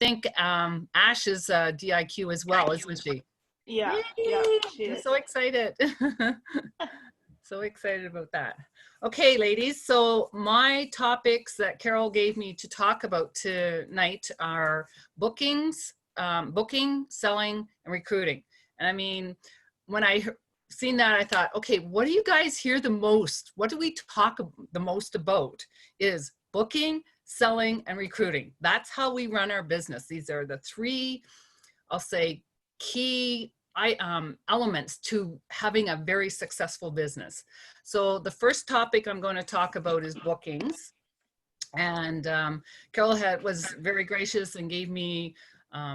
think Ash is DIQ as well, isn't she? Yeah, Yay! yeah, she I'm is. so excited. So excited about that. Okay, ladies, so my topics that Carol gave me to talk about tonight are bookings, booking, selling, and recruiting. And I mean, when I seen that, I thought, okay, what do you guys hear the most? What do we talk the most about? Is booking, selling, and recruiting. That's how we run our business. These are the three, I'll say, key elements to having a very successful business. So the first topic I'm going to talk about is bookings. And Carol was very gracious and gave me,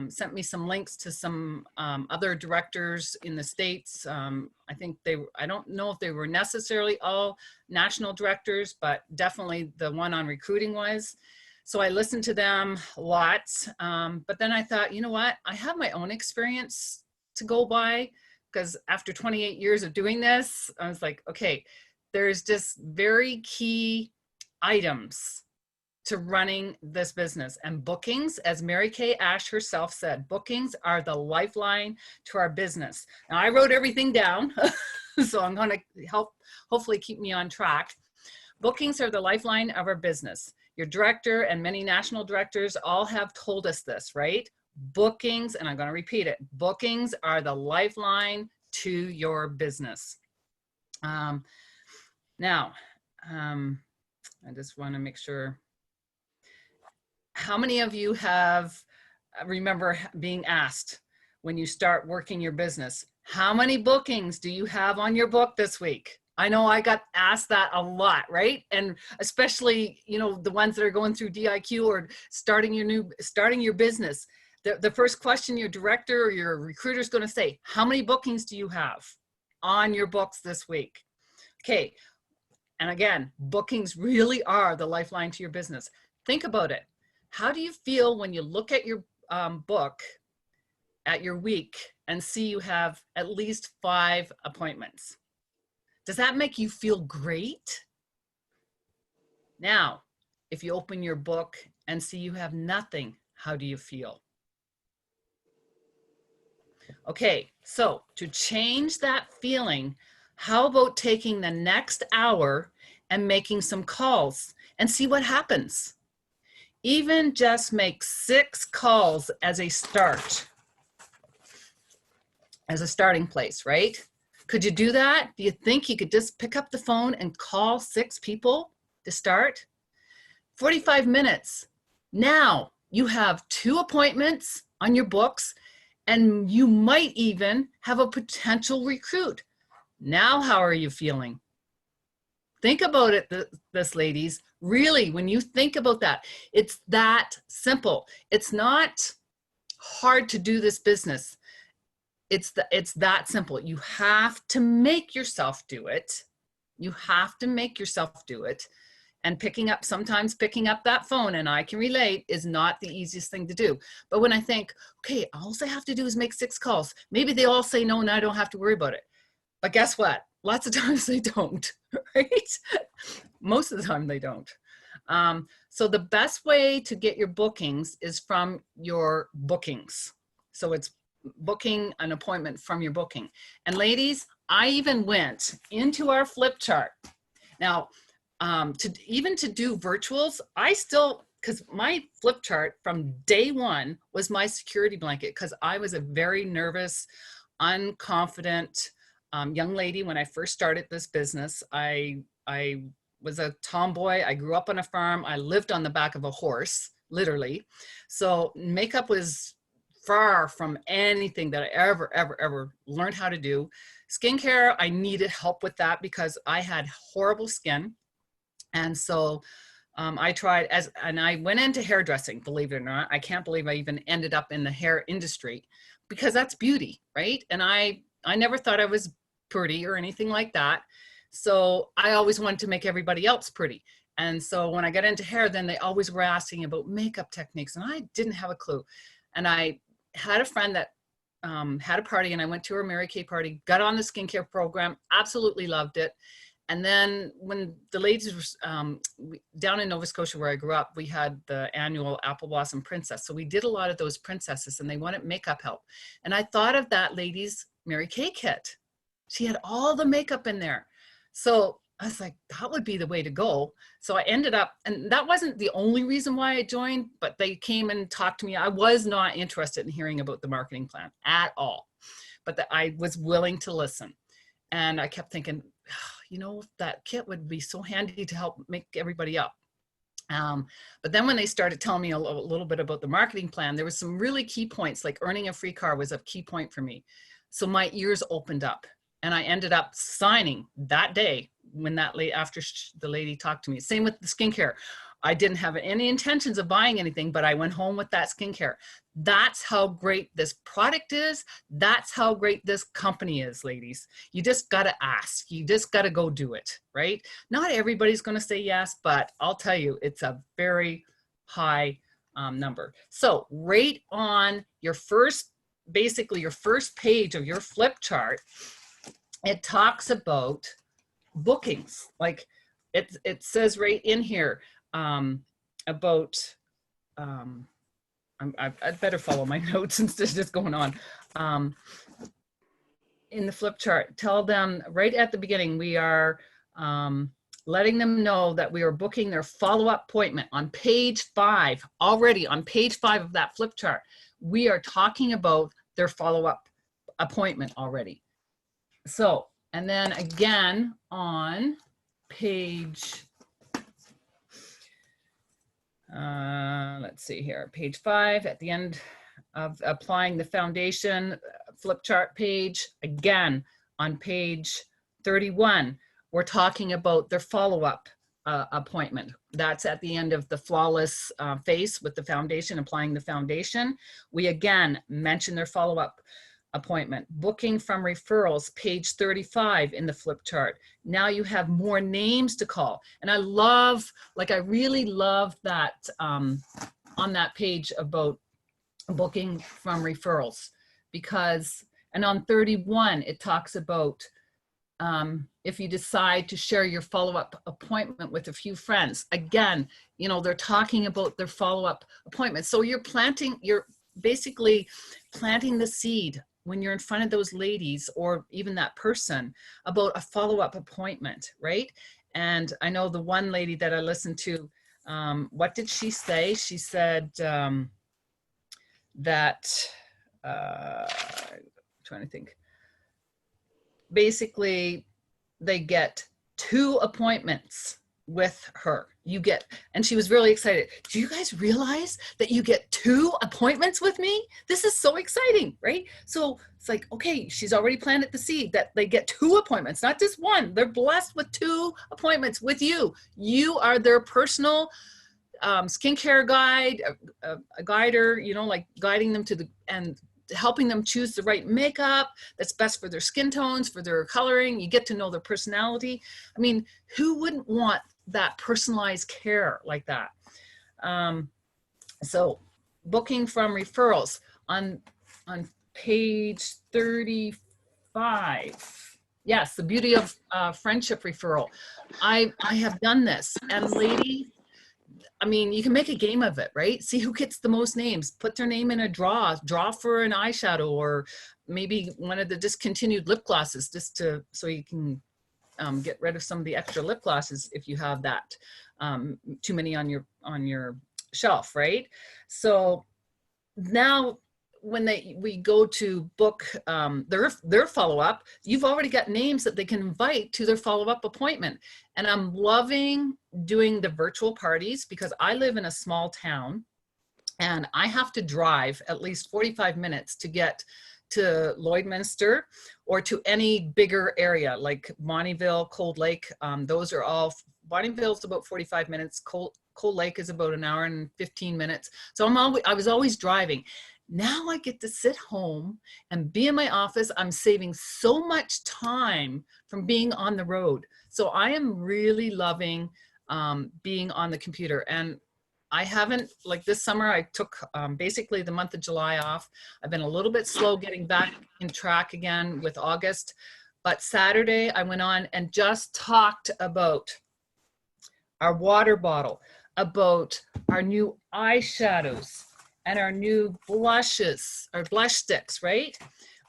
sent me some links to some other directors in the States. I think I don't know if they were necessarily all national directors, but definitely the one on recruiting was. So I listened to them lots, but then I thought, you know what? I have my own experience to go by, because after 28 years of doing this, I was like, okay, there's just very key items to running this business. And bookings, as Mary Kay Ash herself said, bookings are the lifeline to our business. Now I wrote everything down, so I'm going to help hopefully keep me on track. Bookings are the lifeline of our business. Your director and many national directors all have told us this, right? Bookings, and I'm going to repeat it, bookings are the lifeline to your business. Now, I just want to make sure. How many of you remember being asked when you start working your business, how many bookings do you have on your book this week? I know I got asked that a lot, right? And especially, you know, the ones that are going through DIQ or starting your business. The first question your director or your recruiter is going to say, how many bookings do you have on your books this week? Okay. And again, bookings really are the lifeline to your business. Think about it. How do you feel when you look at your book at your week and see you have at least 5 appointments? Does that make you feel great? Now, if you open your book and see you have nothing, how do you feel? Okay, so to change that feeling, how about taking the next hour and making some calls and see what happens? Even just make 6 calls as a start, as a starting place, right? Could you do that? Do you think you could just pick up the phone and call 6 people to start? 45 minutes. Now you have 2 appointments on your books, and you might even have a potential recruit. Now, how are you feeling? Think about it, this ladies. Really, when you think about that, it's that simple. It's not hard to do this business. It's that simple. You have to make yourself do it. You have to make yourself do it. And sometimes picking up that phone, and I can relate, is not the easiest thing to do. But when I think, okay, all I have to do is make 6 calls. Maybe they all say no and I don't have to worry about it. But guess what? Lots of times they don't, right? Most of the time they don't. So the best way to get your bookings is from your bookings. So it's booking an appointment from your booking. And ladies, I even went into our flip chart. Now, to do virtuals, because my flip chart from day one was my security blanket, because I was a very nervous, unconfident young lady when I first started this business. I was a tomboy. I grew up on a farm. I lived on the back of a horse, literally. So makeup was far from anything that I ever learned how to do. Skincare, I needed help with that because I had horrible skin. And so I tried and I went into hairdressing, believe it or not. I can't believe I even ended up in the hair industry, because that's beauty, right? And I never thought I was pretty or anything like that. So I always wanted to make everybody else pretty. And so when I got into hair, then they always were asking about makeup techniques, and I didn't have a clue. And I had a friend that had a party, and I went to her Mary Kay party, got on the skincare program, absolutely loved it. And then when the ladies were down in Nova Scotia where I grew up, we had the annual Apple Blossom Princess. So we did a lot of those princesses and they wanted makeup help. And I thought of that lady's Mary Kay kit. She had all the makeup in there. So I was like, that would be the way to go. So I ended up, and that wasn't the only reason why I joined, but they came and talked to me. I was not interested in hearing about the marketing plan at all, but I was willing to listen. And I kept thinking, you know, that kit would be so handy to help make everybody up. But then when they started telling me a little bit about the marketing plan, there was some really key points, like earning a free car was a key point for me. So my ears opened up and I ended up signing that day when that after the lady talked to me. Same with the skincare. I didn't have any intentions of buying anything, but I went home with that skincare. That's how great this product is. That's how great this company is, ladies. You just got to ask. You just got to go do it, right? Not everybody's going to say yes, but I'll tell you, it's a very high number. So right on your first, basically your first page of your flip chart, it talks about bookings. Like it says right in here, about, I'd better follow my notes instead of just going on. In the flip chart, tell them right at the beginning, we are letting them know that we are booking their follow-up appointment on page 5, already on page 5 of that flip chart. We are talking about their follow-up appointment already. So, and then again on page, let's see here, page 5, at the end of applying the foundation flip chart page, again on page 31, we're talking about their follow-up appointment. That's at the end of the flawless face with the foundation, applying the foundation. We again mention their follow-up appointment. Booking from referrals, page 35 in the flip chart. Now you have more names to call. And I love, like I really love that on that page about booking from referrals, because, and on 31, it talks about if you decide to share your follow-up appointment with a few friends. Again, you know, they're talking about their follow-up appointment. So you're basically planting the seed when you're in front of those ladies or even that person about a follow-up appointment, right? And I know the one lady that I listened to, what did she say? She said that, I'm trying to think, basically they get 2 appointments with her. And she was really excited. Do you guys realize that you get 2 appointments with me? This is so exciting, right? So it's like, okay, she's already planted the seed that they get 2 appointments, not just 1. They're blessed with 2 appointments with you. You are their personal skincare guide, a guider, you know, like guiding them to and helping them choose the right makeup that's best for their skin tones, for their coloring. You get to know their personality. I mean, who wouldn't want that personalized care like that? So booking from referrals on page 35. Yes, the beauty of friendship referral. I have done this, and lady, I mean, you can make a game of it, right? See who gets the most names, put their name in a draw for an eyeshadow, or maybe one of the discontinued lip glosses, just so you can get rid of some of the extra lip glosses if you have that, too many on your shelf, right? So now when we go to book their follow-up, you've already got names that they can invite to their follow-up appointment. And I'm loving doing the virtual parties because I live in a small town and I have to drive at least 45 minutes to get to Lloydminster or to any bigger area like Bonnyville, Cold Lake. Those are all, Bonnyville's about 45 minutes. Cold Lake is about an hour and 15 minutes. So I was always driving. Now I get to sit home and be in my office. I'm saving so much time from being on the road. So I am really loving being on the computer. And I haven't, like this summer, I took basically the month of July off. I've been a little bit slow getting back in track again with August. But Saturday I went on and just talked about our water bottle, about our new eyeshadows and our new blushes, our blush sticks, right?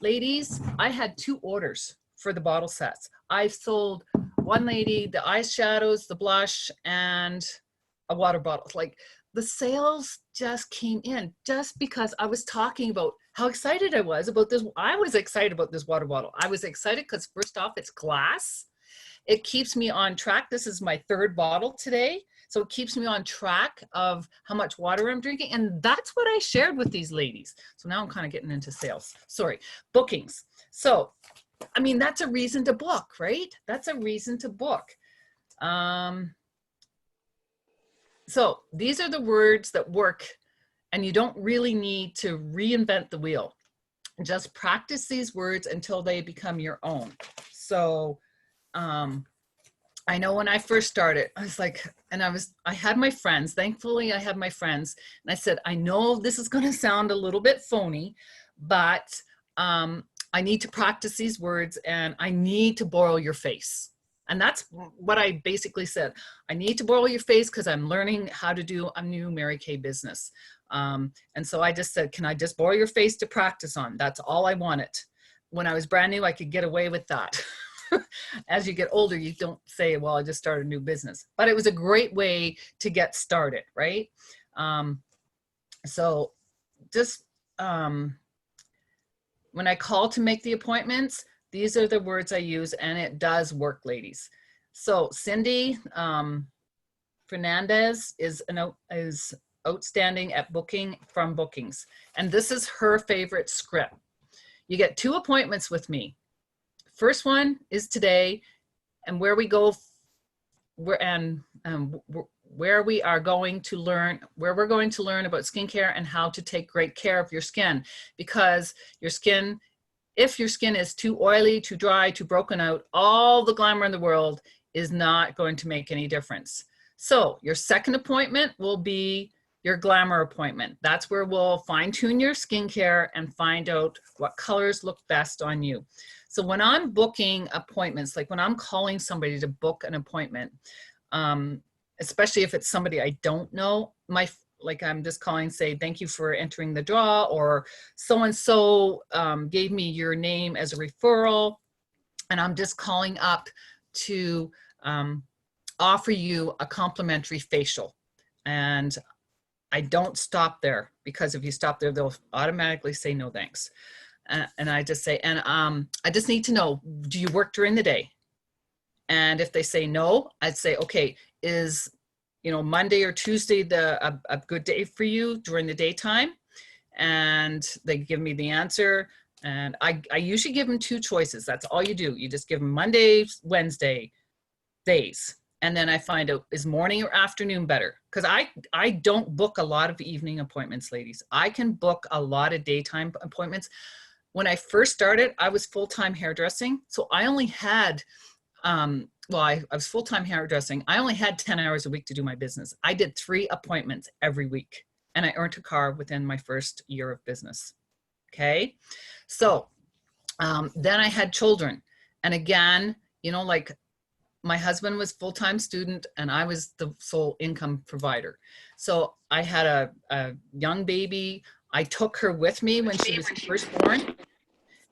Ladies, I had 2 orders for the bottle sets. I sold one lady the eyeshadows, the blush, and a water bottle. Like, the sales just came in just because I was talking about how excited I was about this. I was excited about this water bottle. I was excited because, first off, it's glass. It keeps me on track. This is my 3rd bottle today. So it keeps me on track of how much water I'm drinking. And that's what I shared with these ladies. So now I'm kind of getting into sales. Sorry, bookings. So, I mean, that's a reason to book, right? That's a reason to book. So these are the words that work, and you don't really need to reinvent the wheel. Just practice these words until they become your own. So I know when I first started, I was like, and I had my friends, thankfully I had my friends, and I said, I know this is going to sound a little bit phony, but I need to practice these words, and I need to borrow your face. And that's what I basically said. I need to borrow your face because I'm learning how to do a new Mary Kay business. And so I just said, can I just borrow your face to practice on? That's all I wanted. When I was brand new, I could get away with that. As you get older, you don't say, well, I just started a new business. But it was a great way to get started, right? So just when I call to make the appointments, these are the words I use, and it does work, ladies. So Cindy Fernandez is outstanding at booking from bookings. And this is her favorite script. You get 2 appointments with me. First one is today, and where we go, where we are going to learn, where we're going to learn about skincare and how to take great care of your skin, because your skin, if your skin is too oily, too dry, too broken out, all the glamour in the world is not going to make any difference. So your second appointment will be your glamour appointment. That's where we'll fine tune your skincare and find out what colors look best on you. So when I'm booking appointments, like when I'm calling somebody to book an appointment, especially if it's somebody I don't know, like I'm just calling, say, thank you for entering the draw, or so-and-so gave me your name as a referral, and I'm just calling up to offer you a complimentary facial. And I don't stop there, because if you stop there, they'll automatically say no thanks. And I just say, and I just need to know, do you work during the day? And if they say no, I'd say, okay, is Monday or Tuesday a good day for you during the daytime? And they give me the answer. And I usually give them 2 choices. That's all you do. You just give them Monday, Wednesday days. And then I find out, is morning or afternoon better? Because I don't book a lot of evening appointments, ladies. I can book a lot of daytime appointments. When I first started, I was full-time hairdressing. So I only had, I was full-time hairdressing. I only had 10 hours a week to do my business. I did 3 appointments every week, and I earned a car within my first year of business. Okay. So then I had children. And again, like, my husband was full-time student and I was the sole income provider. So I had a young baby. I took her with me when she was first born.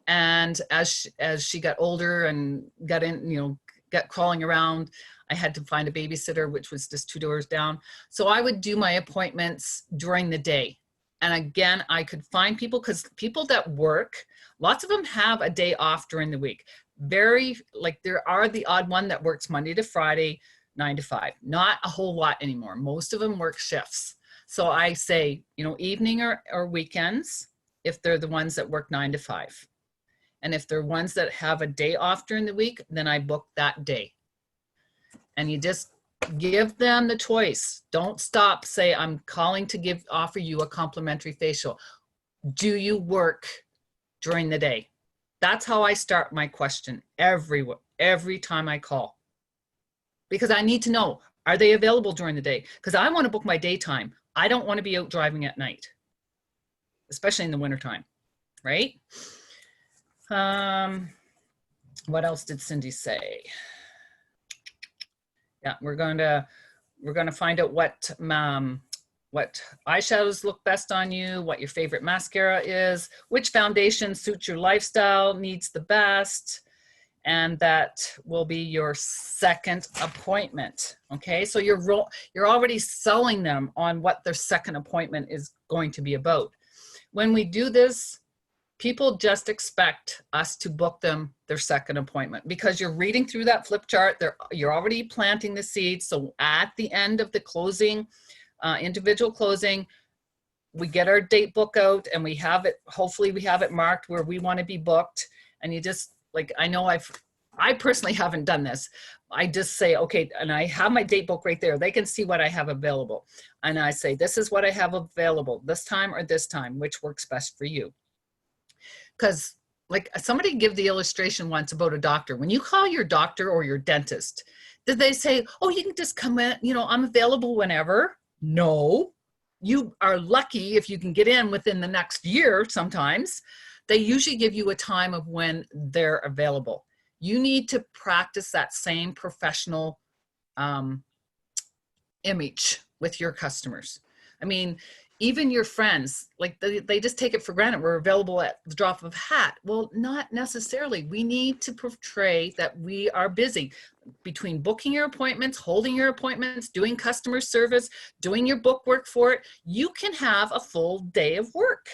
And as she got older and got in, got crawling around, I had to find a babysitter, which was just 2 doors down. So I would do my appointments during the day. And again, I could find people, because people that work, lots of them have a day off during the week. There are the odd one that works Monday to Friday, 9 to 5. Not a whole lot anymore. Most of them work shifts. So I say, evening or weekends, if they're the ones that work 9 to 5. And if they're ones that have a day off during the week, then I book that day. And you just give them the choice. Don't stop. Say, I'm calling to offer you a complimentary facial. Do you work during the day? That's how I start my question every time I call. Because I need to know, are they available during the day? Because I want to book my daytime. I don't want to be out driving at night, especially in the wintertime, right? What else did Cindy say? Yeah, we're going to find out what eyeshadows look best on you, what your favorite mascara is, which foundation suits your lifestyle, needs the best, and that will be your second appointment. Okay, so you're already selling them on what their second appointment is going to be about. When we do this, people just expect us to book them their second appointment because you're reading through that flip chart. You're already planting the seeds. So at the end of the closing, individual closing, we get our date book out and we have it, hopefully we have it marked where we want to be booked. And you just, like, I know I personally haven't done this. I just say, okay, and I have my date book right there. They can see what I have available. And I say, this is what I have available this time or this time, which works best for you. Because like somebody give the illustration once about a doctor. When you call your doctor or your dentist, did they say, oh, you can just come in, you know, I'm available whenever? No, you are lucky if you can get in within the next year. Sometimes they usually give you a time of when they're available. You need to practice that same professional image with your customers. I mean, even your friends, like they just take it for granted. We're available at the drop of a hat. Well, not necessarily. We need to portray that we are busy between booking your appointments, holding your appointments, doing customer service, doing your book work for it. You can have a full day of work,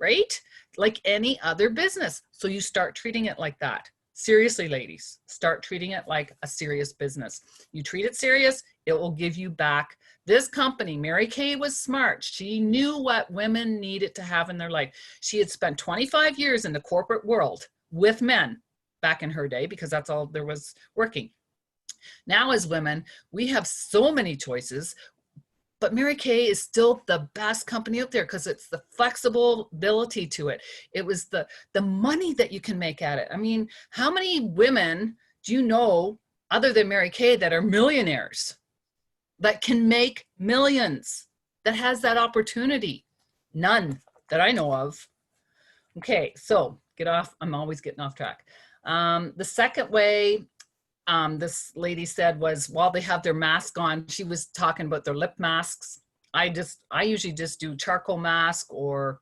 right? Like any other business. So you start treating it like that. Seriously, ladies, start treating it like a serious business. You treat it serious, it will give you back. This company, Mary Kay, was smart. She knew what women needed to have in their life. She had spent 25 years in the corporate world with men back in her day because that's all there was working. Now as women, we have so many choices, but Mary Kay is still the best company out there because it's the flexibility to it. It was the money that you can make at it. I mean, how many women do you know other than Mary Kay that are millionaires? That can make millions, that has that opportunity? None that I know of. Okay, so get off, I'm always getting off track. The second way this lady said was while they have their mask on, she was talking about their lip masks. I usually just do charcoal mask, or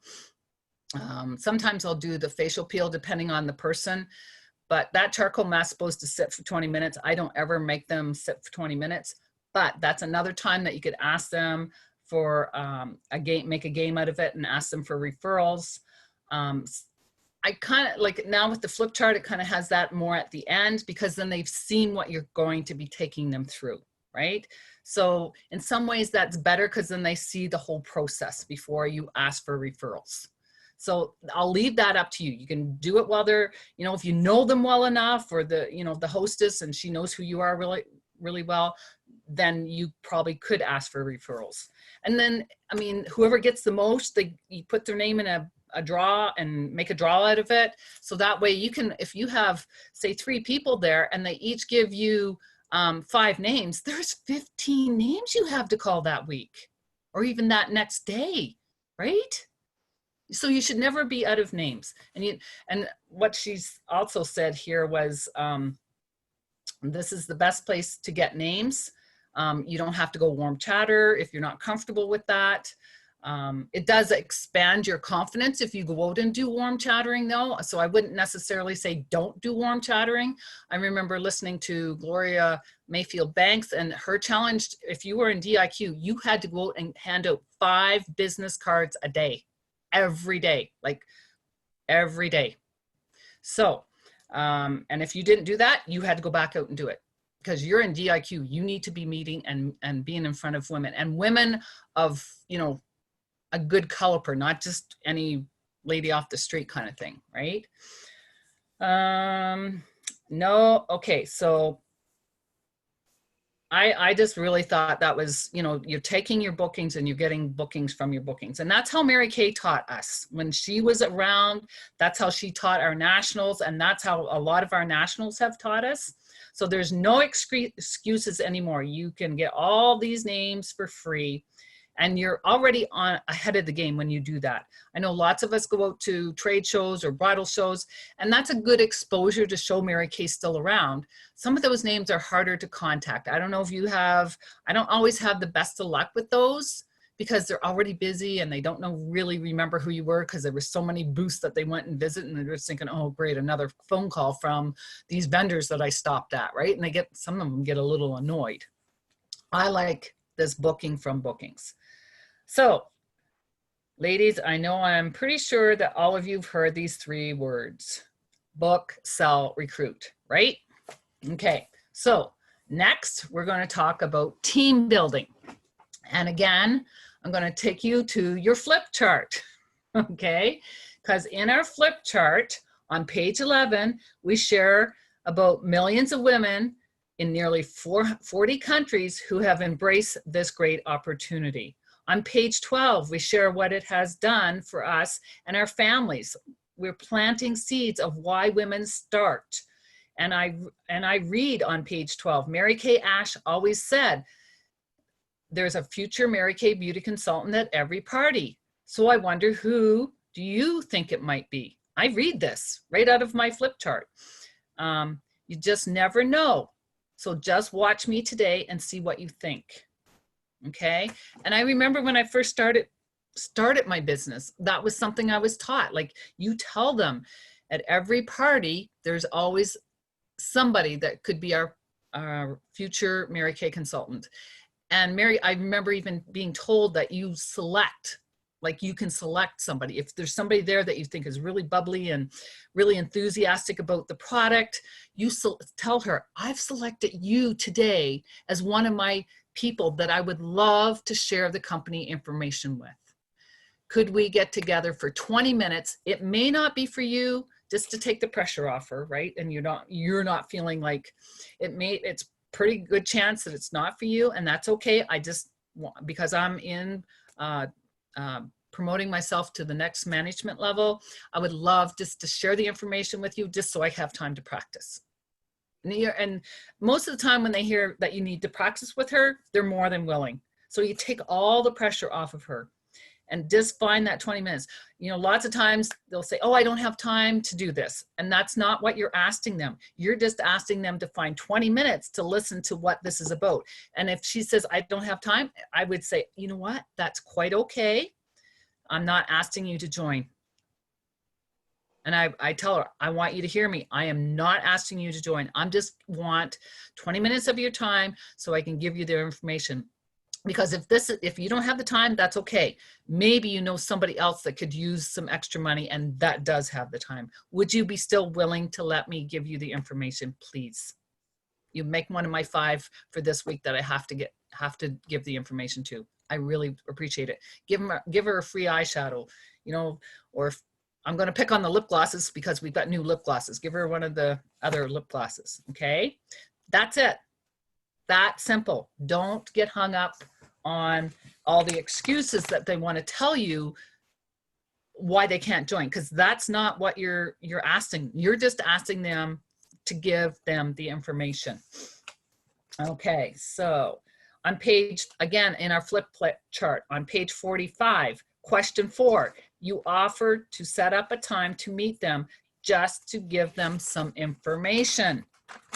sometimes I'll do the facial peel depending on the person. But that charcoal mask is supposed to sit for 20 minutes. I don't ever make them sit for 20 minutes. But that's another time that you could ask them for a game, make a game out of it and ask them for referrals. I kind of like now with the flip chart, it kind of has that more at the end because then they've seen what you're going to be taking them through, right? So in some ways that's better because then they see the whole process before you ask for referrals. So I'll leave that up to you. You can do it while they're, you know, if you know them well enough, or the, you know, the hostess and she knows who you are really, really well, then you probably could ask for referrals. And then, I mean, whoever gets the most, you put their name in a draw and make a draw out of it. So that way you can, if you have say 3 people there and they each give you 5 names, there's 15 names you have to call that week or even that next day, right? So you should never be out of names. And what she's also said here was, this is the best place to get names. You don't have to go warm chatter if you're not comfortable with that. It does expand your confidence if you go out and do warm chattering though. So I wouldn't necessarily say don't do warm chattering. I remember listening to Gloria Mayfield Banks and her challenge, if you were in DIQ, you had to go out and hand out 5 business cards a day, every day, like every day. So, and if you didn't do that, you had to go back out and do it. Because you're in DIQ, you need to be meeting and being in front of women, and women of, you know, a good caliber, not just any lady off the street kind of thing, right? No, okay, so I just really thought that was, you know, you're taking your bookings and you're getting bookings from your bookings. And that's how Mary Kay taught us. When she was around, that's how she taught our nationals, and that's how a lot of our nationals have taught us. So there's no excuses anymore. You can get all these names for free. And you're already on ahead of the game when you do that. I know lots of us go out to trade shows or bridal shows, and that's a good exposure to show Mary Kay's still around. Some of those names are harder to contact. I don't know if you have, I don't always have the best of luck with those because they're already busy and they don't really remember who you were because there were so many booths that they went and visit, and they're just thinking, oh great, another phone call from these vendors that I stopped at, right? And some of them get a little annoyed. I like this booking from Bookings. So, ladies, I know I'm pretty sure that all of you have heard these 3 words: book, sell, recruit, right? Okay, so next we're going to talk about team building. And again, I'm going to take you to your flip chart, okay? Because in our flip chart on page 11, we share about millions of women in nearly 40 countries who have embraced this great opportunity. On page 12, we share what it has done for us and our families. We're planting seeds of why women start. And I read on page 12, Mary Kay Ash always said, there's a future Mary Kay beauty consultant at every party. So I wonder, who do you think it might be? I read this right out of my flip chart. You just never know. So just watch me today and see what you think. Okay. And I remember when I first started my business, that was something I was taught. Like, you tell them at every party, there's always somebody that could be our future Mary Kay consultant. And Mary, I remember even being told that you select, like you can select somebody. If there's somebody there that you think is really bubbly and really enthusiastic about the product, you tell her, I've selected you today as one of my people that I would love to share the company information with. Could we get together for 20 minutes? It may not be for you, just to take the pressure off her, right? And you're not feeling like it's pretty good chance that it's not for you, and that's okay. I just want, because I'm in promoting myself to the next management level, I would love just to share the information with you just so I have time to practice. And most of the time when they hear that you need to practice with her, they're more than willing. So you take all the pressure off of her and just find that 20 minutes. You know, lots of times they'll say, oh, I don't have time to do this. And that's not what you're asking them. You're just asking them to find 20 minutes to listen to what this is about. And if she says, I don't have time, I would say, you know what, that's quite okay. I'm not asking you to join. And I tell her, I want you to hear me. I am not asking you to join. I'm just want 20 minutes of your time so I can give you the information. Because if you don't have the time, that's okay. Maybe you know somebody else that could use some extra money and that does have the time. Would you be still willing to let me give you the information, please? You make one of my 5 for this week that I have to give the information to. I really appreciate it. Give her a free eyeshadow, you know, or if I'm going to pick on the lip glosses because we've got new lip glosses. Give her one of the other lip glosses. Okay. That's it. That simple. Don't get hung up on all the excuses that they want to tell you why they can't join, because that's not what you're asking. You're just asking them to give them the information. Okay, so on page, again, in our flip chart, on page 45, question 4, you offer to set up a time to meet them just to give them some information.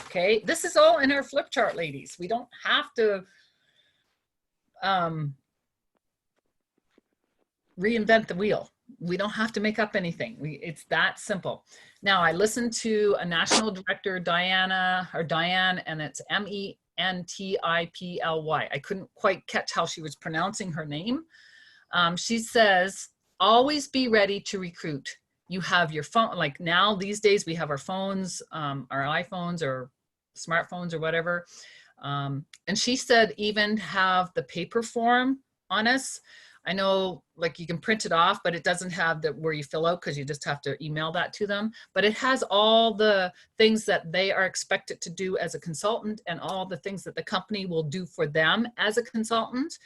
Okay, this is all in our flip chart, ladies. We don't have to reinvent the wheel. We don't have to make up anything. It's that simple. Now, I listened to a national director, Diane, and it's Mentiply. I couldn't quite catch how she was pronouncing her name. She says, always be ready to recruit. You have your phone, like now these days we have our phones, our iPhones or smartphones or whatever. And she said even have the paper form on us. I know like you can print it off, but it doesn't have where you fill out because you just have to email that to them. But it has all the things that they are expected to do as a consultant and all the things that the company will do for them as a consultant.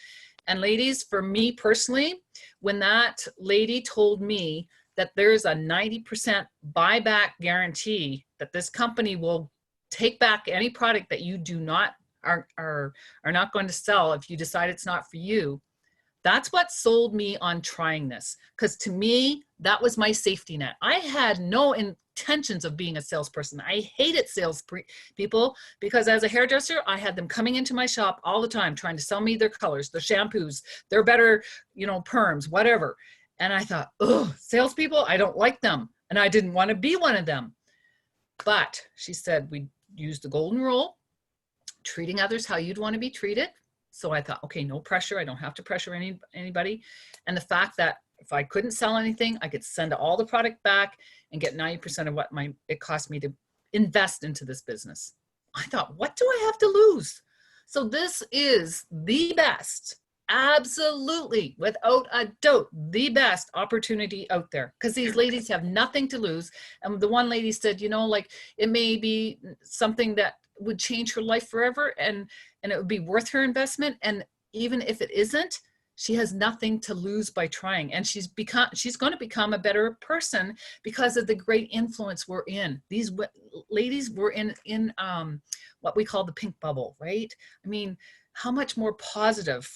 And ladies, for me personally, when that lady told me that there's a 90% buyback guarantee that this company will take back any product that you do not are not going to sell if you decide it's not for you, That's what sold me on trying this. Because to me, that was my safety net. I had no intentions of being a salesperson. I hated people because as a hairdresser, I had them coming into my shop all the time trying to sell me their colors, their shampoos, their better, perms, whatever. And I thought, oh, salespeople, I don't like them. And I didn't want to be one of them. But she said, we use the golden rule, treating others how you'd want to be treated. So I thought, okay, no pressure. I don't have to pressure anybody. And the fact that if I couldn't sell anything, I could send all the product back and get 90% of what it cost me to invest into this business. I thought, what do I have to lose? So this is the best, absolutely, without a doubt, the best opportunity out there, because these ladies have nothing to lose. And the one lady said, like it may be something that would change her life forever, and it would be worth her investment. And even if it isn't, she has nothing to lose by trying. And she's going to become a better person because of the great influence we're in. These ladies were in what we call the pink bubble, right? I mean, how much more positive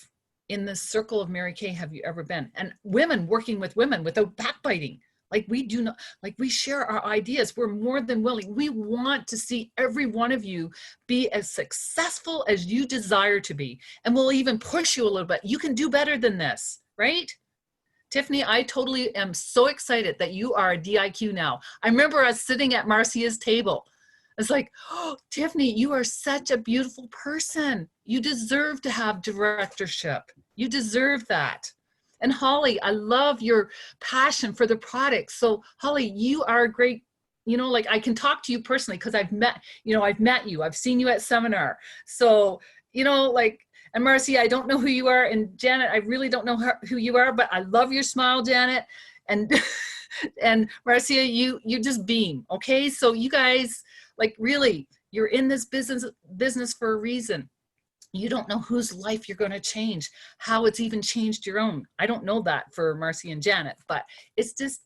in this circle of Mary Kay have you ever been? And women working with women without backbiting. Like we do not, like we share our ideas. We're more than willing. We want to see every one of you be as successful as you desire to be. And we'll even push you a little bit. You can do better than this, right? Tiffany, I totally am so excited that you are a DIQ now. I remember us sitting at Marcia's table. It's like, oh, Tiffany, you are such a beautiful person. You deserve to have directorship. You deserve that. And Holly, I love your passion for the product. So Holly, you are a great, like I can talk to you personally because I've met you, I've seen you at seminar. So, and Marcia, I don't know who you are. And Janet, I really don't know who you are, but I love your smile, Janet. And, and Marcia, you just beam. Okay. So you guys, like really, you're in this business for a reason. You don't know whose life you're going to change, how it's even changed your own. I don't know that for Marcy and Janet, but it's just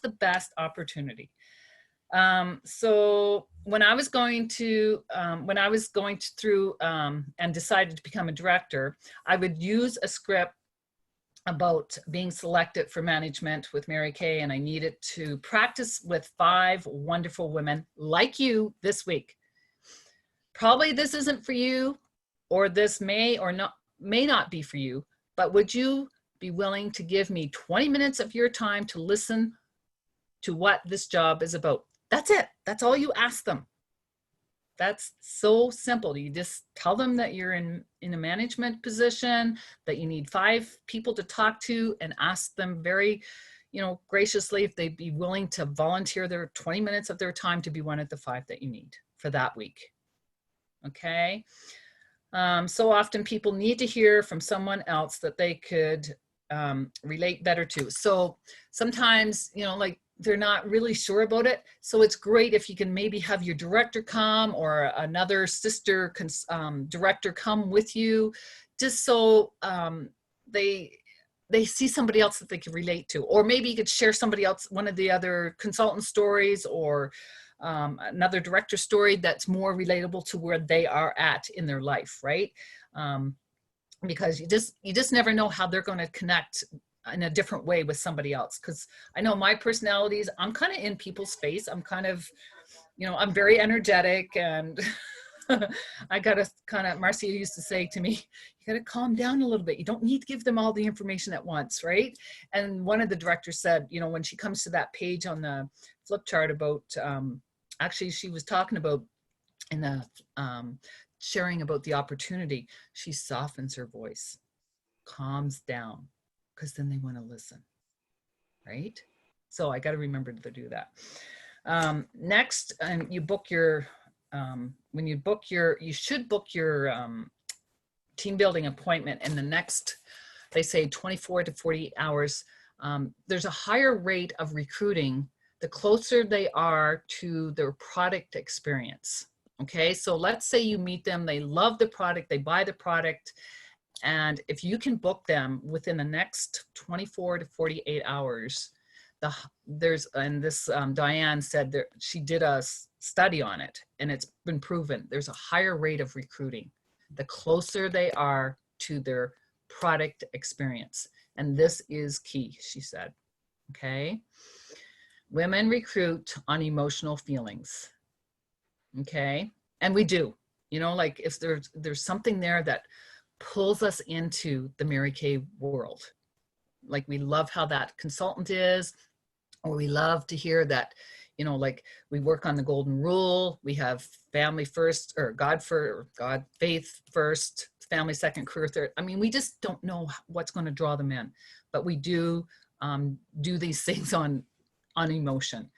the best opportunity. So when I was going through and decided to become a director, I would use a script about being selected for management with Mary Kay, and I needed to practice with 5 wonderful women like you this week. Probably this isn't for you, or this may not be for you, but would you be willing to give me 20 minutes of your time to listen to what this job is about? That's it. That's all you ask them. That's so simple. You just tell them that you're in a management position, that you need 5 people to talk to, and ask them very, graciously if they'd be willing to volunteer their 20 minutes of their time to be one of the 5 that you need for that week. Okay. So often people need to hear from someone else that they could relate better to. So sometimes, like they're not really sure about it. So it's great if you can maybe have your director come or another sister director come with you, just so they see somebody else that they can relate to. Or maybe you could share somebody else, one of the other consultant stories, or another director story that's more relatable to where they are at in their life, right? Because you just never know how they're going to connect in a different way with somebody else. Because I know my personalities, I'm kind of in people's face. I'm kind of, I'm very energetic, and I gotta Marcia used to say to me, you gotta calm down a little bit. You don't need to give them all the information at once, right? And one of the directors said, when she comes to that page on the flip chart about, actually she was talking about in the sharing about the opportunity, she softens her voice, calms down, because then they want to listen, right? So I got to remember to do that. Next, you book your, when you book you should book your team building appointment in the next, they say 24 to 48 hours. There's a higher rate of recruiting the closer they are to their product experience. Okay, so let's say you meet them, they love the product, they buy the product, and if you can book them within the next 24 to 48 hours, Diane said that she did a study on it, and it's been proven there's a higher rate of recruiting the closer they are to their product experience. And this is key, she said. Okay. Women recruit on emotional feelings. Okay. And we do, you know, like if there's something there that pulls us into the Mary Kay world. Like we love how that consultant is, or we love to hear that, you know, like we work on the golden rule, we have family first, or God faith first, family second, career third. I mean, we just don't know what's going to draw them in, but we do these things on emotion.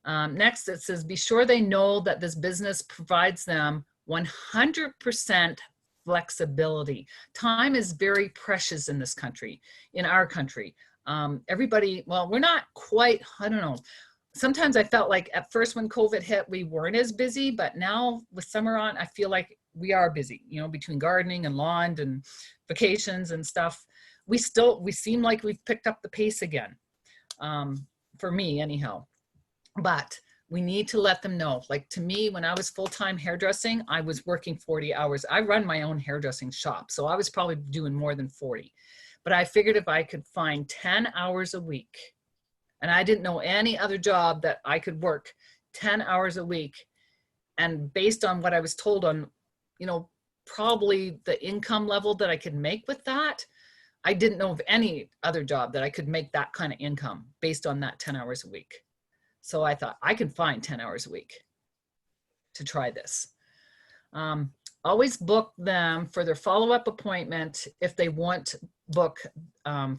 Next, it says, be sure they know that this business provides them 100% flexibility. Time is very precious in this country, in our country. Everybody, well, we're not quite, I don't know. Sometimes I felt like at first when COVID hit, we weren't as busy, but now with summer on, I feel like we are busy, you know, between gardening and lawn and vacations and stuff. We seem like we've picked up the pace again, for me anyhow. But we need to let them know, like to me, when I was full-time hairdressing, I was working 40 hours. I run my own hairdressing shop, so I was probably doing more than 40. But I figured if I could find 10 hours a week, and I didn't know any other job that I could work 10 hours a week, and based on what I was told on, you know, probably the income level that I could make with that, I didn't know of any other job that I could make that kind of income based on that 10 hours a week. So I thought I can find 10 hours a week to try this. Always book them for their follow-up appointment if they want book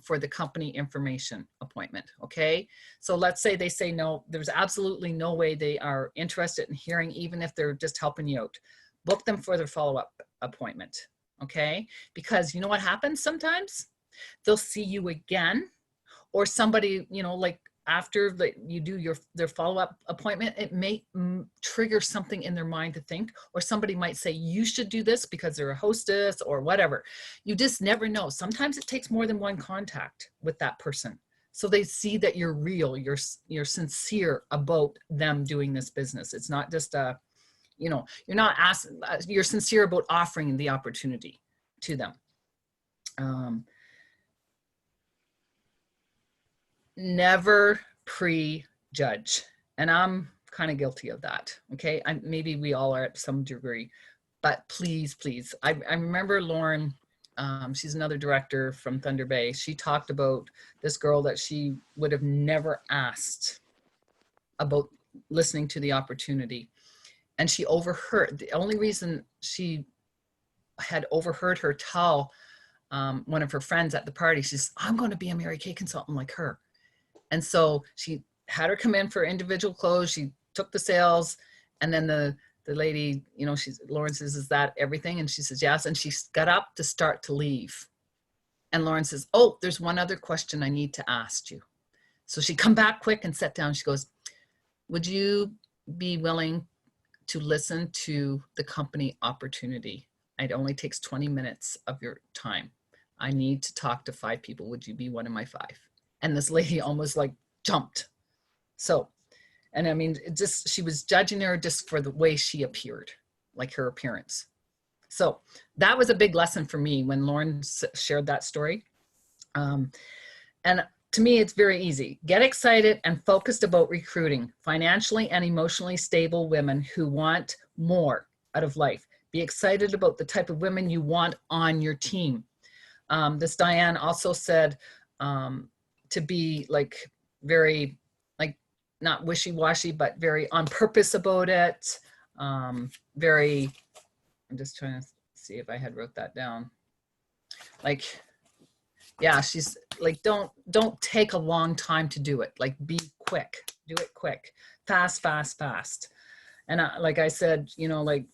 for the company information appointment, okay? So let's say they say no, there's absolutely no way they are interested in hearing, even if they're just helping you out. Book them for their follow-up appointment, okay? Because you know what happens sometimes? They'll see you again, or somebody, you know, like after you do their follow-up appointment, it may trigger something in their mind to think, or somebody might say, you should do this because they're a hostess or whatever. You just never know. Sometimes it takes more than one contact with that person. So they see that you're real, you're sincere about them doing this business. It's not just a, you know, you're not asking, you're sincere about offering the opportunity to them. Never prejudge. And I'm kind of guilty of that. Okay. Maybe we all are at some degree, but please, please. I remember Lauren, she's another director from Thunder Bay. She talked about this girl that she would have never asked about listening to the opportunity. And she overheard, the only reason she had overheard her tell one of her friends at the party, she says, I'm going to be a Mary Kay consultant like her. And so she had her come in for individual clothes. She took the sales, and then the lady, you know, Lauren says, is that everything? And she says, yes. And she got up to start to leave. And Lauren says, oh, there's one other question I need to ask you. So she come back quick and sat down. She goes, would you be willing to listen to the company opportunity? It only takes 20 minutes of your time. I need to talk to 5 people. Would you be one of my 5? And this lady almost like jumped. So, and I mean, she was judging her just for the way she appeared, like her appearance. So that was a big lesson for me when Lauren shared that story. And to me, it's very easy. Get excited and focused about recruiting financially and emotionally stable women who want more out of life. Be excited about the type of women you want on your team. This Diane also said, to be like very, like not wishy-washy, but very on purpose about it. Very, I'm just trying to see if I had wrote that down. Like, yeah, she's like, don't take a long time to do it. Like, be quick, do it quick, fast, fast, fast. And like I said, you know, like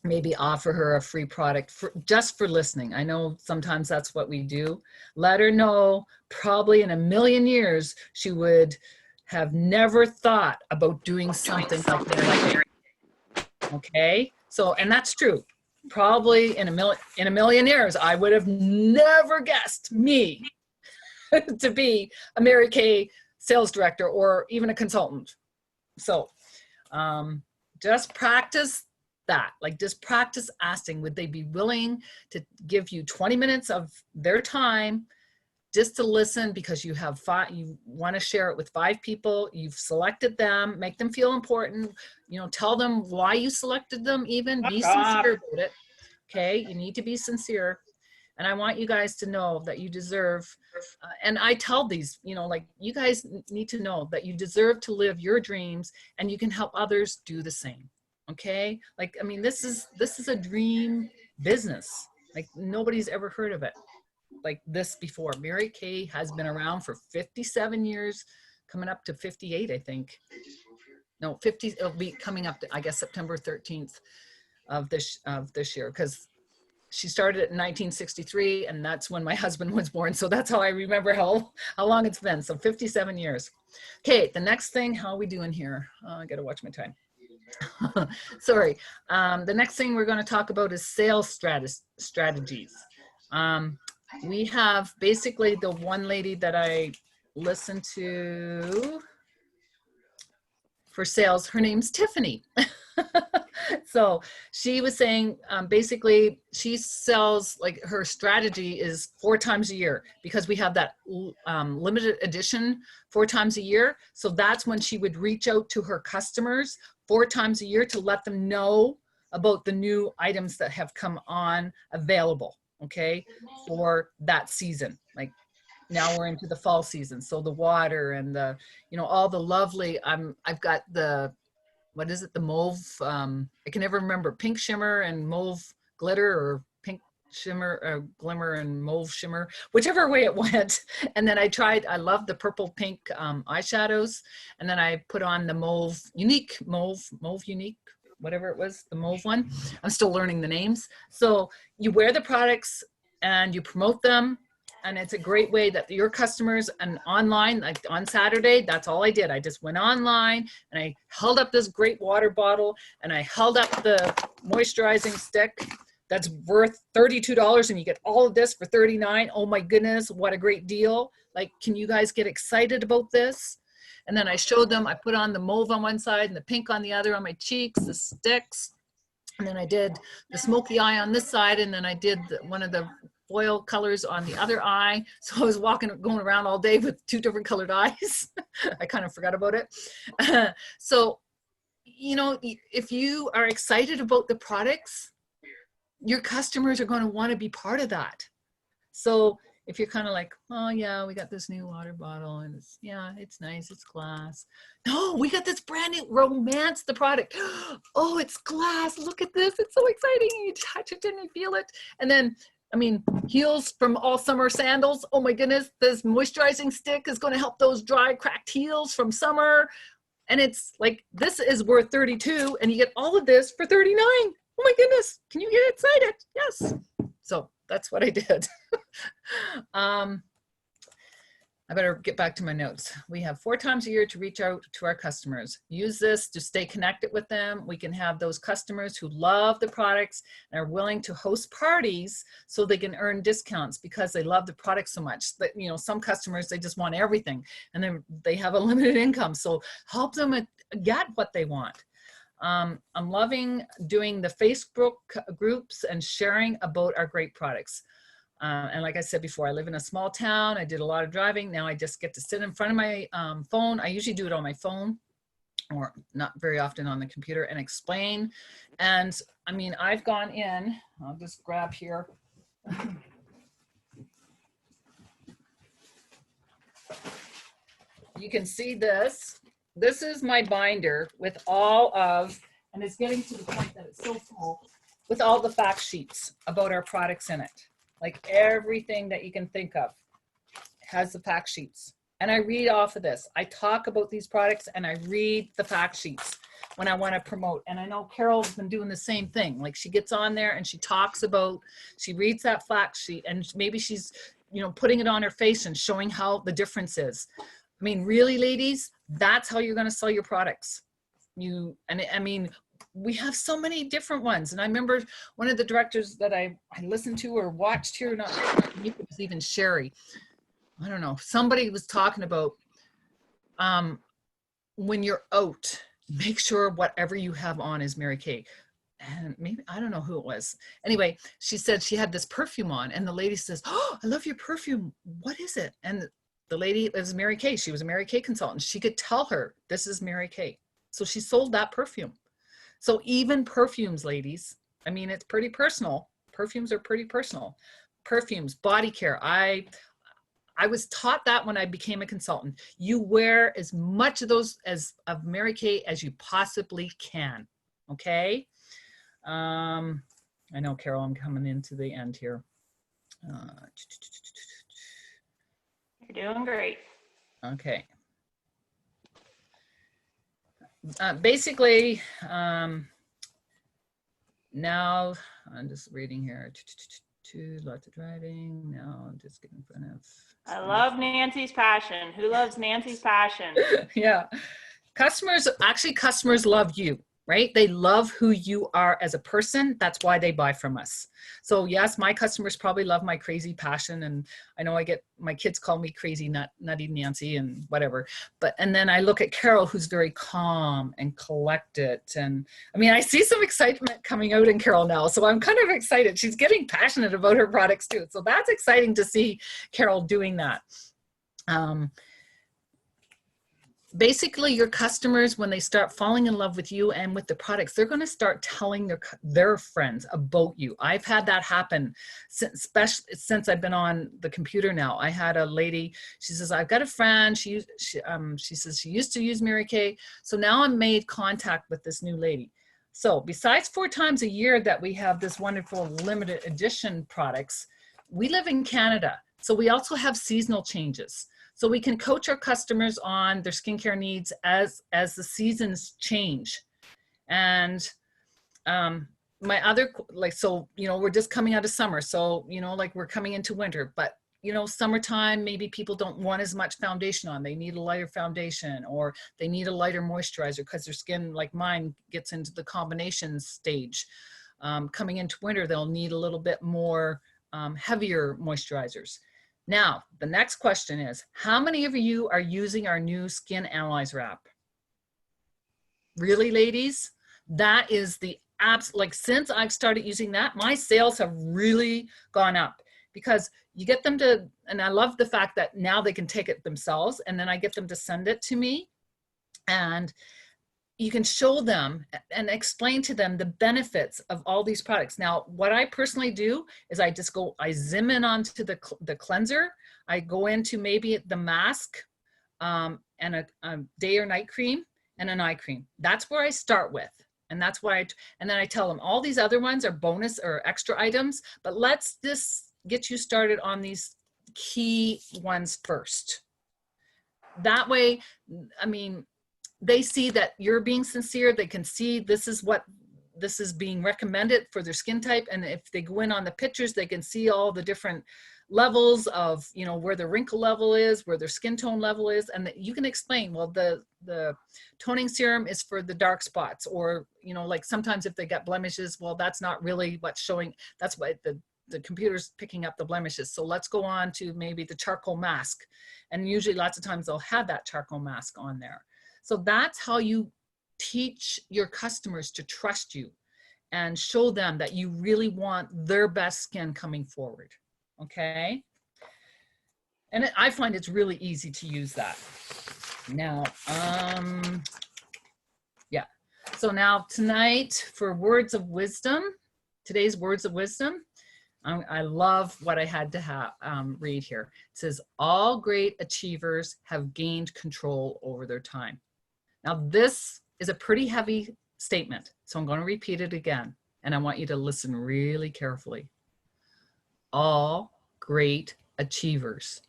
maybe offer her a free product just for listening. I know sometimes that's what we do. Let her know probably in a million years, she would have never thought about doing something like that. Okay. So, and that's true. Probably in a million years, I would have never guessed me to be a Mary Kay sales director or even a consultant. So just practice that. Like, just practice asking, would they be willing to give you 20 minutes of their time just to listen, because you have five, you want to share it with 5 people, you've selected them, make them feel important, you know, tell them why you selected them, even be sincere about it. Okay, you need to be sincere. And I want you guys to know that you deserve, and I tell these, you know, like, you guys need to know that you deserve to live your dreams, and you can help others do the same. Okay, like, I mean, this is a dream business. Like, nobody's ever heard of it like this before. Mary Kay has been around for 57 years, coming up to 58, I think. No, 50, it'll be coming up to, I guess, September 13th of this year, because she started it in 1963, and that's when my husband was born. So that's how I remember how long it's been. So 57 years. Okay, the next thing, how are we doing here? I gotta watch my time. Sorry. The next thing we're going to talk about is sales strategies. We have basically the one lady that I listen to for sales. Her name's Tiffany. So she was saying, basically she sells, like, her strategy is 4 times a year, because we have that limited edition 4 times a year. So that's when she would reach out to her customers 4 times a year to let them know about the new items that have come on available, okay, for that season. Like, now we're into the fall season, so the water and the, you know, all the lovely, I've got the, what is it, the mauve, I can never remember, pink shimmer and mauve glitter, or pink shimmer, glimmer and mauve shimmer, whichever way it went. And then I love the purple pink eyeshadows. And then I put on the mauve unique, whatever it was, the mauve one. I'm still learning the names. So you wear the products and you promote them. And it's a great way that your customers, and online, like on Saturday, that's all I did. I just went online and I held up this great water bottle, and I held up the moisturizing stick that's worth $32, and you get all of this for $39. Oh my goodness, what a great deal. Like, can you guys get excited about this? And then I showed them, I put on the mauve on one side and the pink on the other on my cheeks, the sticks. And then I did the smoky eye on this side, and then I did one of the foil colors on the other eye. So I was going around all day with 2 different colored eyes. I kind of forgot about it. So, you know, if you are excited about the products, your customers are going to want to be part of that. So if you're kind of like, oh yeah, we got this new water bottle, and it's, yeah, it's nice, it's glass. No, we got this brand new, romance the product. Oh, it's glass, look at this, it's so exciting. You touch it and you feel it. And then, I mean, heels from All Summer Sandals. Oh my goodness, this moisturizing stick is going to help those dry, cracked heels from summer. And it's like, this is worth $32, and you get all of this for $39. Oh my goodness, can you get excited? Yes. So that's what I did. I better get back to my notes. We have 4 times a year to reach out to our customers. Use this to stay connected with them. We can have those customers who love the products and are willing to host parties so they can earn discounts because they love the product so much. That, you know, some customers, they just want everything, and then they have a limited income. So help them get what they want. I'm loving doing the Facebook groups and sharing about our great products. And like I said before, I live in a small town. I did a lot of driving. Now I just get to sit in front of my phone. I usually do it on my phone, or not very often on the computer, and explain. And I mean, I've gone in, I'll just grab here. You can see this. This is my binder with all of, and it's getting to the point that it's so full, with all the fact sheets about our products in it. Like, everything that you can think of has the fact sheets. And I read off of this. I talk about these products and I read the fact sheets when I want to promote. And I know Carol's been doing the same thing. Like, she gets on there and she talks about, she reads that fact sheet, and maybe she's, you know, putting it on her face and showing how the difference is. I mean, really, ladies, that's how you're going to sell your products. I mean, we have so many different ones. And I remember one of the directors that I listened to or watched here, not it was even Sherry. I don't know. Somebody was talking about when you're out, make sure whatever you have on is Mary Kay. and maybe, I don't know who it was. Anyway, she said she had this perfume on, and the lady says, "Oh, I love your perfume. What is it?" And the lady, it was Mary Kay. She was a Mary Kay consultant. She could tell her, this is Mary Kay. So she sold that perfume. So even perfumes, ladies, I mean, it's pretty personal. Perfumes are pretty personal. Perfumes, body care. I was taught that when I became a consultant. You wear as much of those as of Mary Kay as you possibly can. Okay. I know, Carol, I'm coming into the end here. You're doing great. Okay. Basically, now I'm just reading here. Lots of driving. Now I'm just getting in front of. I love Nancy's passion. Who loves Nancy's passion? Yeah. Customers love you, right? They love who you are as a person. That's why they buy from us. So yes, my customers probably love my crazy passion. And I know my kids call me crazy nutty Nancy and whatever. And then I look at Carol, who's very calm and collected. And I mean, I see some excitement coming out in Carol now. So I'm kind of excited. She's getting passionate about her products too. So that's exciting to see Carol doing that. Basically, your customers, when they start falling in love with you and with the products, they're going to start telling their friends about you. I've had that happen since I've been on the computer now. I had a lady, she says, I've got a friend. She says she used to use Mary Kay. So now I'm made contact with this new lady. So besides 4 times a year that we have this wonderful limited edition products, we live in Canada. So we also have seasonal changes. So we can coach our customers on their skincare needs as the seasons change. And my other, like, so, you know, we're just coming out of summer. So, you know, like we're coming into winter, but, you know, summertime, maybe people don't want as much foundation on. They need a lighter foundation, or they need a lighter moisturizer because their skin, like mine, gets into the combination stage. Coming into winter, they'll need a little bit more heavier moisturizers. Now, the next question is, how many of you are using our new Skin Analyzer app? Really, ladies? That is the apps, like since I've started using that, my sales have really gone up, because you get them to, and I love the fact that now they can take it themselves, and then I get them to send it to me, and you can show them and explain to them the benefits of all these products. Now, what I personally do is I zoom in onto the cleanser. I go into maybe the mask and a day or night cream and an eye cream. That's where I start with. And that's why and then I tell them all these other ones are bonus or extra items, but let's just get you started on these key ones first. That way, I mean, they see that you're being sincere. They can see this is being recommended for their skin type. And if they go in on the pictures, they can see all the different levels of, you know, where the wrinkle level is, where their skin tone level is. And you can explain, well, the toning serum is for the dark spots, or, you know, like sometimes if they get blemishes, well, that's not really what's showing. That's why the computer's picking up the blemishes. So let's go on to maybe the charcoal mask. And usually lots of times they'll have that charcoal mask on there. So that's how you teach your customers to trust you and show them that you really want their best skin coming forward, okay? And I find it's really easy to use that. Now, yeah. So now tonight for words of wisdom, today's words of wisdom, I love what I had to read here. It says, all great achievers have gained control over their time. Now, this is a pretty heavy statement, so I'm going to repeat it again, and I want you to listen really carefully. All great achievers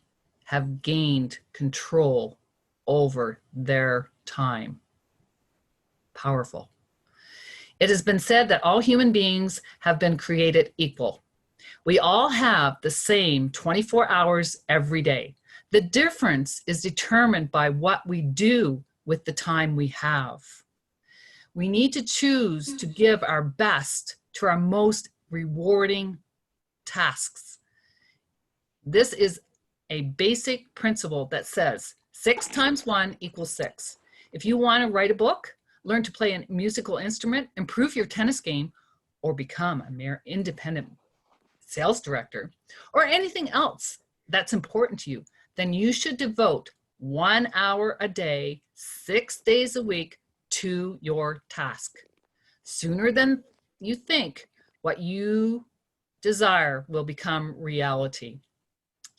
have gained control over their time. Powerful. It has been said that all human beings have been created equal. We all have the same 24 hours every day. The difference is determined by what we do with the time we have. We need to choose to give our best to our most rewarding tasks. This is a basic principle that says 6 times 1 equals 6. If you want to write a book, learn to play a musical instrument, improve your tennis game, or become a mere independent sales director, or anything else that's important to you, then you should devote 1 hour a day, 6 days a week to your task. Sooner than you think, what you desire will become reality.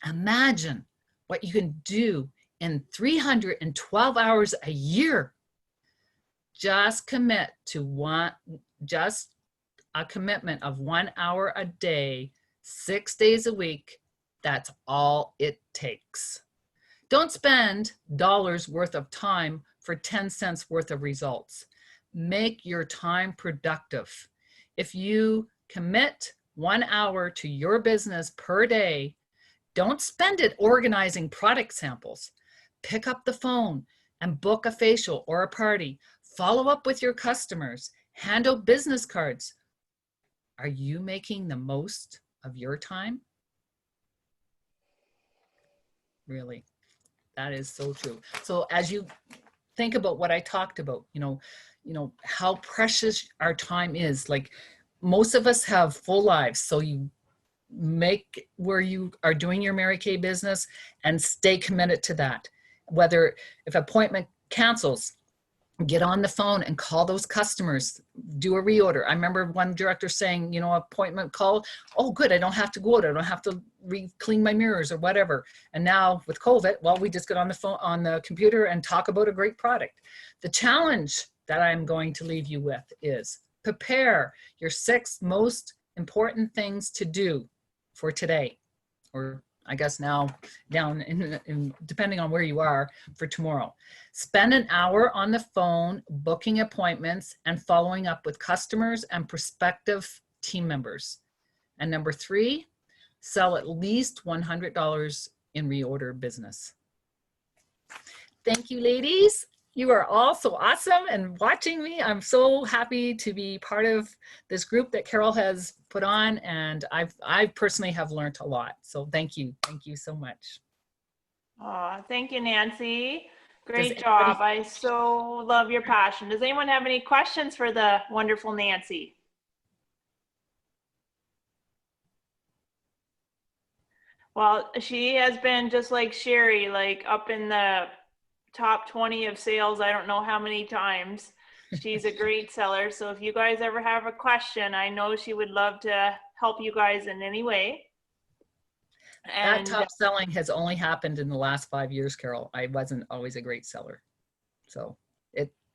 Imagine what you can do in 312 hours a year. Just commit to just a commitment of 1 hour a day, 6 days a week. That's all it takes. Don't spend dollars worth of time for 10 cents worth of results. Make your time productive. If you commit 1 hour to your business per day, don't spend it organizing product samples. Pick up the phone and book a facial or a party. Follow up with your customers. Handle business cards. Are you making the most of your time? Really, that is so true. So as you think about what I talked about, how precious our time is. Like, most of us have full lives, so you make where you are doing your Mary Kay business and stay committed to that. Whether if appointment cancels, get on the phone and call those customers, do a reorder. I remember one director saying, appointment call, oh good, I don't have to go out, I don't have to clean my mirrors or whatever. And now with COVID, well, we just get on the phone, on the computer, and talk about a great product. The challenge that I'm going to leave you with is prepare your 6 most important things to do for today, or I guess now down in depending on where you are, for tomorrow. Spend an hour on the phone booking appointments and following up with customers and prospective team members. And number 3, sell at least $100 in reorder business. Thank you, ladies. You are all so awesome and watching me. I'm so happy to be part of this group that Carol has put on, and I personally have learned a lot. So thank you so much. Oh, thank you, Nancy. Great job. I so love your passion. Does anyone have any questions for the wonderful Nancy? Well, she has been just like Sherry, like up in the top 20 of sales, I don't know how many times. She's a great seller. So if you guys ever have a question, I know she would love to help you guys in any way. And that top selling has only happened in the last 5 years, Carol. I wasn't always a great seller. So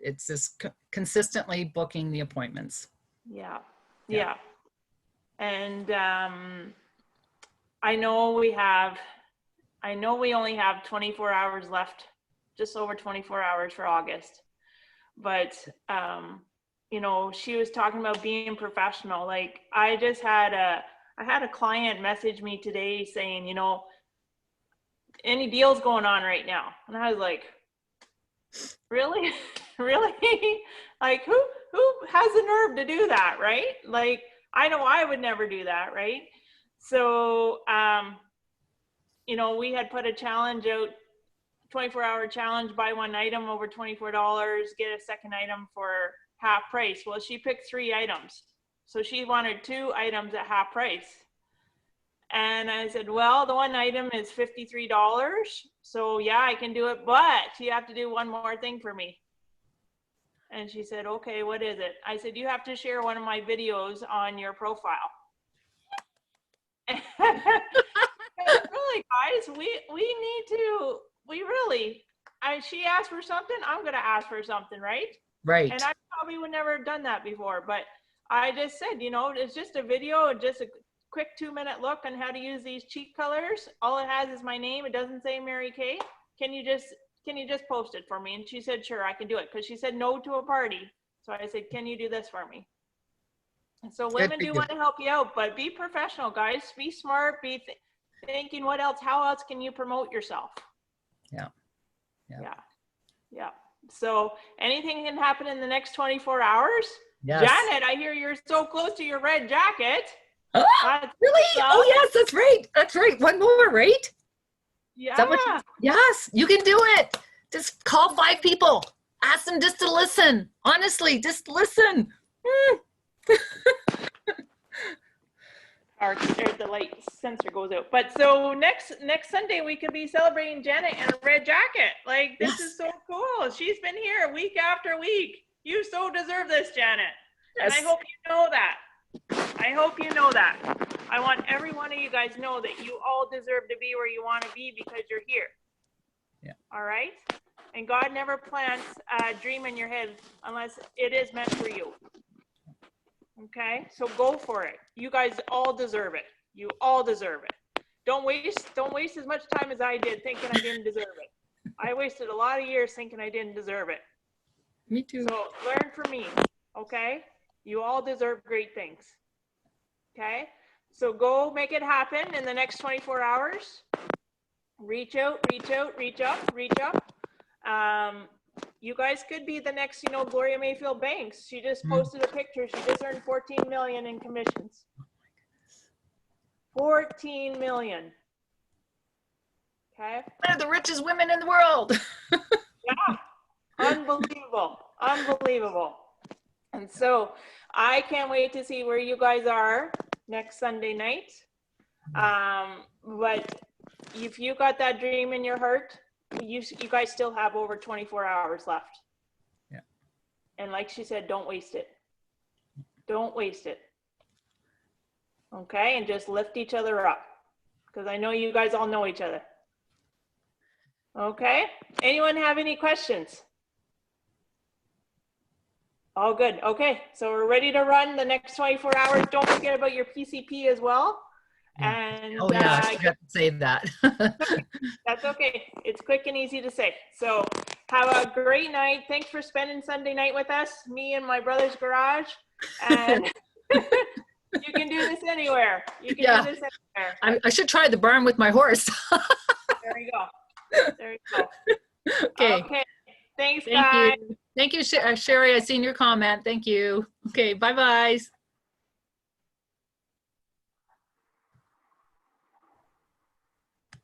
it's just consistently booking the appointments. Yeah. And I know we only have 24 hours left, just over 24 hours for August. But, she was talking about being professional. Like, I had a client message me today saying, any deals going on right now? And I was like, really? Really? Like, who has the nerve to do that, right? Like, I know I would never do that, right? So, we had put a challenge out, 24-hour challenge, buy one item over $24, get a second item for half price. Well, she picked 3 items. So she wanted 2 items at half price. And I said, well, the one item is $53. So yeah, I can do it, but you have to do one more thing for me. And she said, okay, what is it? I said, you have to share one of my videos on your profile. Really, guys, she asked for something, I'm going to ask for something, right? Right. And I probably would never have done that before, but I just said, it's just a video, just a quick 2-minute look on how to use these cheek colors. All it has is my name. It doesn't say Mary Kay. Can you just post it for me? And she said, sure, I can do it. Cause she said no to a party. So I said, can you do this for me? And so women do want to help you out, but be professional, guys. Be smart, be thinking how else can you promote yourself? Yeah. So anything can happen in the next 24 hours. Yes. Janet, I hear you're so close to your red jacket. Really? Oh yes, that's right. That's right. One more, right? Yeah. Yes, you can do it. Just call 5 people. Ask them just to listen. Honestly, just listen. or the light sensor goes out. But so next Sunday we could be celebrating Janet in a red jacket. Like, this is so cool. She's been here week after week. You so deserve this, Janet. Yes. And I hope you know that. I hope you know that. I want every one of you guys know that you all deserve to be where you want to be because you're here. Yeah. All right? And God never plants a dream in your head unless it is meant for you. Okay? So go for it. You guys all deserve it. You all deserve it. Don't waste as much time as I did thinking I didn't deserve it. I wasted a lot of years thinking I didn't deserve it. Me too. So learn from me. Okay? You all deserve great things. Okay? So go make it happen in the next 24 hours. Reach out, reach out, reach up, reach up. You guys could be the next, Gloria Mayfield Banks. She just posted a picture. She just earned 14 million in commissions. 14 million. Okay? One of the richest women in the world. Yeah. Unbelievable. Unbelievable. And so I can't wait to see where you guys are next Sunday night. But if you got that dream in your heart, you guys still have over 24 hours left. Yeah. And like she said, don't waste it. Don't waste it. Okay? And just lift each other up. Because I know you guys all know each other. Okay? Anyone have any questions? All good. Okay, so we're ready to run the next 24 hours. Don't forget about your PCP as well. And Oh yeah, I forgot to say that. that's okay. It's quick and easy to say. So have a great night. Thanks for spending Sunday night with us, me and my brother's garage. And you can do this anywhere. You can do this anywhere. I should try the barn with my horse. There you go. There you go. Okay. Thanks, Thank guys. you. Thank you, Sherry. I seen your comment. Thank you. Okay. Bye-bye.